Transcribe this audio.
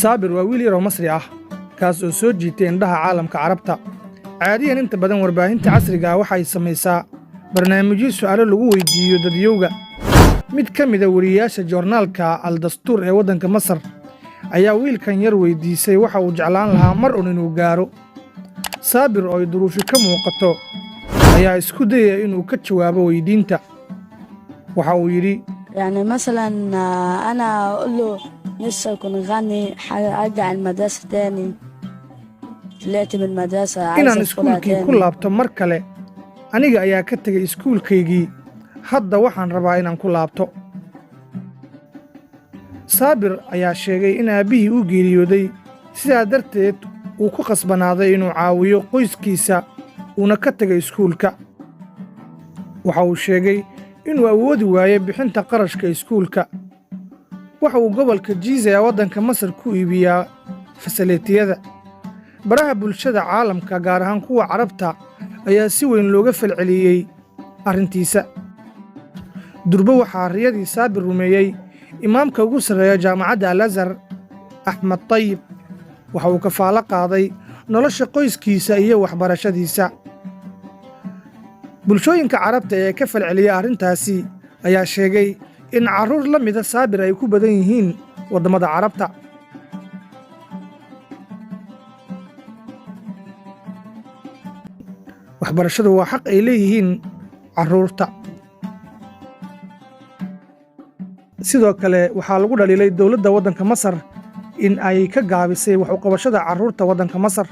saabir waa wiil yaroo Masri ah kaas oo soo jiitay indhaha caalamka Carabta. Caadiyan inta badan warbaahinta casriga ah waxay samaysaa barnaamijyo su'aalo lagu weydiiyo dadyowga. Mid ka mid ah wariyaasha joornaalka Al-Dastuur ee waddanka Masar ayaa wiilkan yar weydiisay waxa uu jeclaan lahaa mar un inuu gaaro. Saabir oo ay duruufi ka muuqato ayaa isku dayay inuu ka jawaabo weydiinta. waxa uu yidhi يعني مثلا أنا أقول له نفسي أكون غني أرجع المدرسة تاني طلعت من المدرسة عايز inaan أدخلها iskuulkii ku تاني laabto mar kale aniga ayaa ka tegay iskuulkaygii hadda waxaan rabaa inaan ku laabto. Saabir ayaa sheegay in aabbihii uu geeriyooday sidaa darteed uu ku qasbanaaday inuu caawiyo qoyskiisa uuna ka tegay iskuulka. waxa uu sheegay inuu awoodi waayay bixinta qarashka iskuulka. waxa uu gobolka Jiizay ee waddanka Masar ku iibiyaa fasaleetiyada. baraha bulshada caalamka gaar ahaan kuwa Carabta ayaa si weyn looga falceliyey arrintiisa. durba waxaa riyadii Saabir rumeeyey imaamka ugu sarreeya jaamacadda Al-Azhar Axmed Tayyib. waxa uu kafaalo qaaday nolosha qoyskiisa iyo waxbarashadiisa. bulshooyinka Carabta ee ka falceliya arrintaasi ayaa sheegay in carruur la mida Saabir ay ku badan yihiin waddamada Carabta. waxbarashadu waa xaq ay leeyihiin carruurta. sidoo kale waxaa lagu dhaliilay dowladda waddanka Masar in ay ka gaabisay wax u qabashada carruurta waddanka Masar.